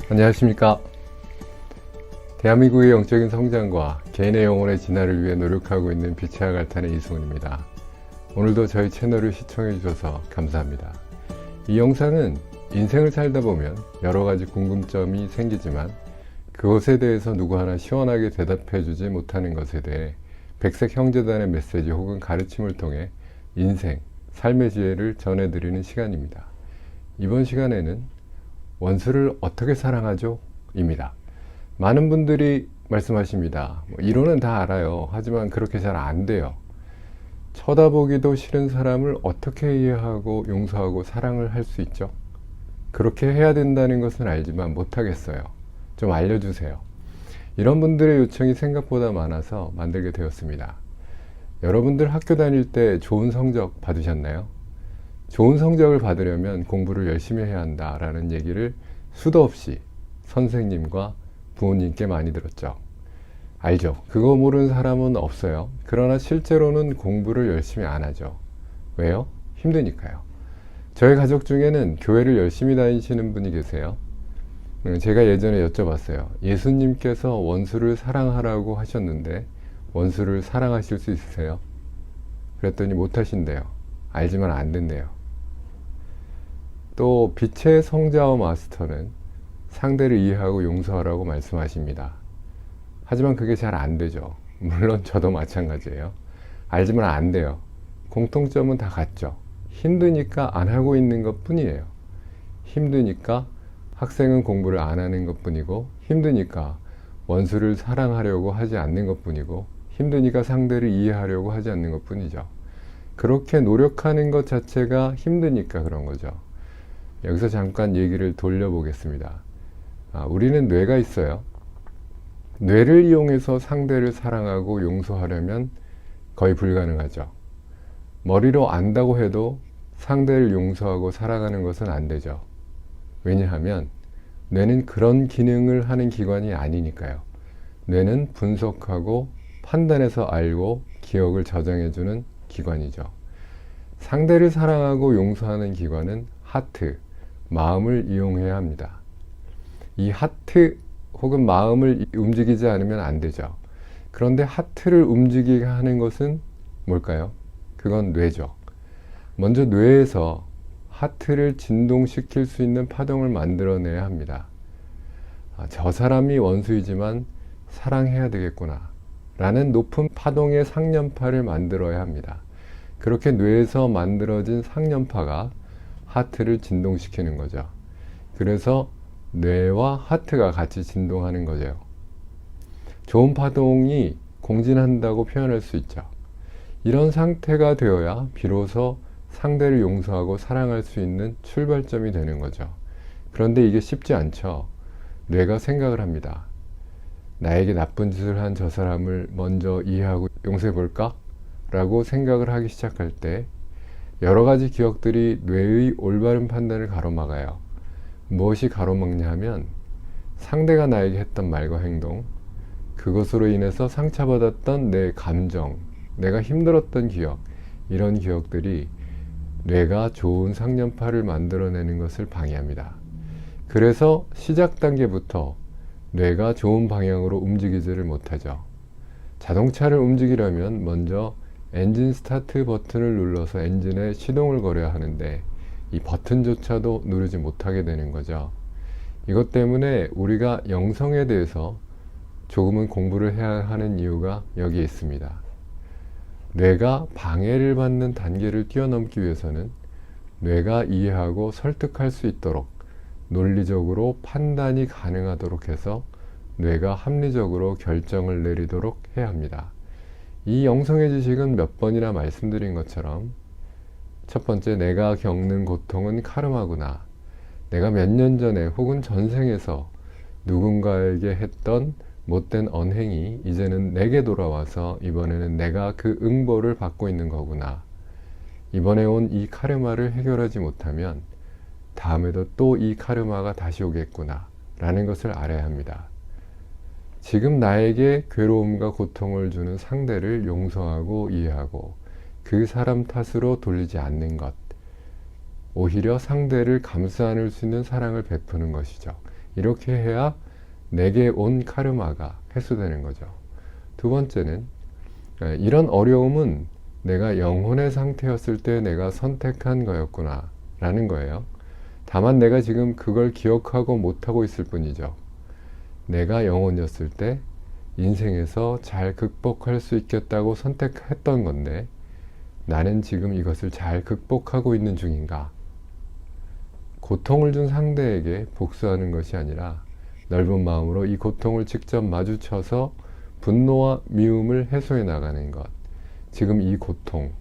안녕하십니까. 대한민국의 영적인 성장과 개인의 영혼의 진화를 위해 노력하고 있는 빛의 아갈탄의 이승훈입니다. 오늘도 저희 채널을 시청해 주셔서 감사합니다. 이 영상은 인생을 살다 보면 여러 가지 궁금점이 생기지만 그것에 대해서 누구 하나 시원하게 대답해 주지 못하는 것에 대해 백색 형제단의 메시지 혹은 가르침을 통해 인생, 삶의 지혜를 전해드리는 시간입니다. 이번 시간에는 원수를 어떻게 사랑하죠? 입니다. 많은 분들이 말씀하십니다. 이론은 다 알아요. 하지만 그렇게 잘 안 돼요. 쳐다보기도 싫은 사람을 어떻게 이해하고 용서하고 사랑을 할 수 있죠? 그렇게 해야 된다는 것은 알지만 못하겠어요. 좀 알려주세요. 이런 분들의 요청이 생각보다 많아서 만들게 되었습니다. 여러분들 학교 다닐 때 좋은 성적 받으셨나요? 좋은 성적을 받으려면 공부를 열심히 해야 한다라는 얘기를 수도 없이 선생님과 부모님께 많이 들었죠. 알죠? 그거 모르는 사람은 없어요. 그러나 실제로는 공부를 열심히 안 하죠. 왜요? 힘드니까요. 저희 가족 중에는 교회를 열심히 다니시는 분이 계세요. 제가 예전에 여쭤봤어요. 예수님께서 원수를 사랑하라고 하셨는데 원수를 사랑하실 수 있으세요? 그랬더니 못하신대요. 알지만 안 된대요. 또 빛의 성자와 마스터는 상대를 이해하고 용서하라고 말씀하십니다. 하지만 그게 잘 안 되죠. 물론 저도 마찬가지예요. 알지만 안 돼요. 공통점은 다 같죠. 힘드니까 안 하고 있는 것 뿐이에요. 힘드니까 학생은 공부를 안 하는 것 뿐이고, 힘드니까 원수를 사랑하려고 하지 않는 것 뿐이고, 힘드니까 상대를 이해하려고 하지 않는 것 뿐이죠. 그렇게 노력하는 것 자체가 힘드니까 그런 거죠. 여기서 잠깐 얘기를 돌려보겠습니다. 우리는 뇌가 있어요. 뇌를 이용해서 상대를 사랑하고 용서하려면 거의 불가능하죠. 머리로 안다고 해도 상대를 용서하고 사랑하는 것은 안 되죠. 왜냐하면 뇌는 그런 기능을 하는 기관이 아니니까요. 뇌는 분석하고 판단해서 알고 기억을 저장해주는 기관이죠. 상대를 사랑하고 용서하는 기관은 하트, 마음을 이용해야 합니다. 이 하트 혹은 마음을 움직이지 않으면 안 되죠. 그런데 하트를 움직이게 하는 것은 뭘까요? 그건 뇌죠. 먼저 뇌에서 하트를 진동시킬 수 있는 파동을 만들어내야 합니다. 저 사람이 원수이지만 사랑해야 되겠구나 라는 높은 파동의 상념파를 만들어야 합니다. 그렇게 뇌에서 만들어진 상념파가 하트를 진동시키는 거죠. 그래서 뇌와 하트가 같이 진동하는 거죠. 좋은 파동이 공진한다고 표현할 수 있죠. 이런 상태가 되어야 비로소 상대를 용서하고 사랑할 수 있는 출발점이 되는 거죠. 그런데 이게 쉽지 않죠. 뇌가 생각을 합니다. 나에게 나쁜 짓을 한 저 사람을 먼저 이해하고 용서해 볼까? 라고 생각을 하기 시작할 때 여러 가지 기억들이 뇌의 올바른 판단을 가로막아요. 무엇이 가로막냐 하면 상대가 나에게 했던 말과 행동, 그것으로 인해서 상처받았던 내 감정, 내가 힘들었던 기억, 이런 기억들이 뇌가 좋은 상념파를 만들어내는 것을 방해합니다. 그래서 시작 단계부터 뇌가 좋은 방향으로 움직이지를 못하죠. 자동차를 움직이려면 먼저 엔진 스타트 버튼을 눌러서 엔진에 시동을 걸어야 하는데 이 버튼조차도 누르지 못하게 되는 거죠. 이것 때문에 우리가 영성에 대해서 조금은 공부를 해야 하는 이유가 여기에 있습니다. 뇌가 방해를 받는 단계를 뛰어넘기 위해서는 뇌가 이해하고 설득할 수 있도록 논리적으로 판단이 가능하도록 해서 뇌가 합리적으로 결정을 내리도록 해야 합니다. 이 영성의 지식은 몇 번이나 말씀드린 것처럼 첫 번째, 내가 겪는 고통은 카르마구나. 내가 몇 년 전에 혹은 전생에서 누군가에게 했던 못된 언행이 이제는 내게 돌아와서 이번에는 내가 그 응보를 받고 있는 거구나. 이번에 온 이 카르마를 해결하지 못하면 다음에도 또 이 카르마가 다시 오겠구나 라는 것을 알아야 합니다. 지금 나에게 괴로움과 고통을 주는 상대를 용서하고 이해하고 그 사람 탓으로 돌리지 않는 것, 오히려 상대를 감싸 안을 수 있는 사랑을 베푸는 것이죠. 이렇게 해야 내게 온 카르마가 해소되는 거죠. 두 번째는 이런 어려움은 내가 영혼의 상태였을 때 내가 선택한 거였구나 라는 거예요. 다만 내가 지금 그걸 기억하고 못하고 있을 뿐이죠. 내가 영혼이었을 때 인생에서 잘 극복할 수 있겠다고 선택했던 건데 나는 지금 이것을 잘 극복하고 있는 중인가? 고통을 준 상대에게 복수하는 것이 아니라 넓은 마음으로 이 고통을 직접 마주쳐서 분노와 미움을 해소해 나가는 것. 지금 이 고통,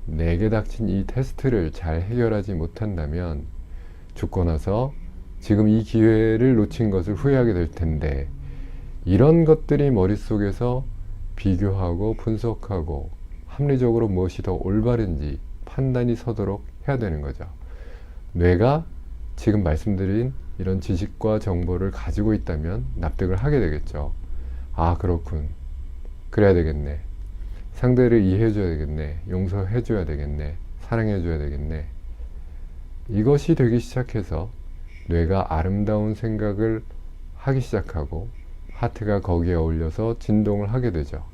내게 닥친 이 테스트를 잘 해결하지 못한다면 죽고 나서 지금 이 기회를 놓친 것을 후회하게 될 텐데, 이런 것들이 머릿속에서 비교하고 분석하고 합리적으로 무엇이 더 올바른지 판단이 서도록 해야 되는 거죠. 뇌가 지금 말씀드린 이런 지식과 정보를 가지고 있다면 납득을 하게 되겠죠. 아, 그렇군. 그래야 되겠네. 상대를 이해해줘야 되겠네. 용서해줘야 되겠네. 사랑해줘야 되겠네. 이것이 되기 시작해서 뇌가 아름다운 생각을 하기 시작하고 하트가 거기에 어울려서 진동을 하게 되죠.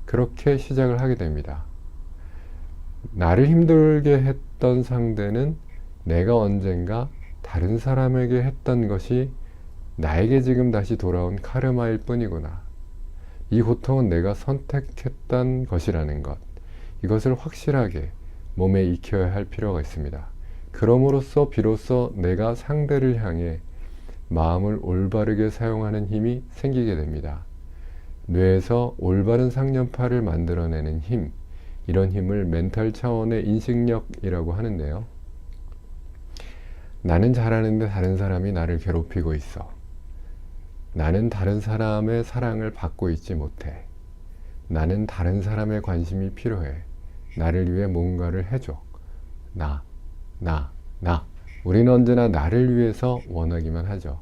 그렇게 시작을 하게 됩니다. 나를 힘들게 했던 상대는 내가 언젠가 다른 사람에게 했던 것이 나에게 지금 다시 돌아온 카르마일 뿐이구나. 이 고통은 내가 선택했던 것이라는 것. 이것을 확실하게 몸에 익혀야 할 필요가 있습니다. 그럼으로써 비로소 내가 상대를 향해 마음을 올바르게 사용하는 힘이 생기게 됩니다. 뇌에서 올바른 상념파를 만들어내는 힘, 이런 힘을 멘탈 차원의 인식력이라고 하는데요. 나는 잘하는데 다른 사람이 나를 괴롭히고 있어. 나는 다른 사람의 사랑을 받고 있지 못해. 나는 다른 사람의 관심이 필요해. 나를 위해 뭔가를 해줘. 나. 우리는 언제나 나를 위해서 원하기만 하죠.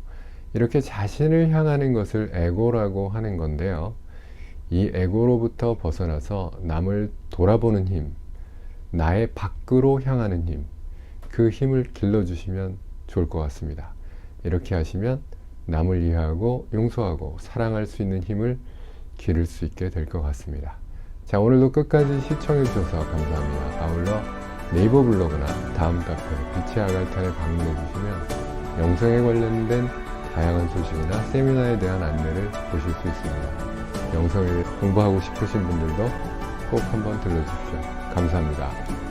이렇게 자신을 향하는 것을 에고라고 하는 건데요. 이 에고로부터 벗어나서 남을 돌아보는 힘, 나의 밖으로 향하는 힘, 그 힘을 길러주시면 좋을 것 같습니다. 이렇게 하시면 남을 이해하고 용서하고 사랑할 수 있는 힘을 기를 수 있게 될 것 같습니다. 자, 오늘도 끝까지 시청해 주셔서 감사합니다. 아울러 네이버 블로그나 다음 카페 빛의 아갈탄에 방문해 주시면 영성에 관련된 다양한 소식이나 세미나에 대한 안내를 보실 수 있습니다. 영성을 공부하고 싶으신 분들도 꼭 한번 들러주십시오. 감사합니다.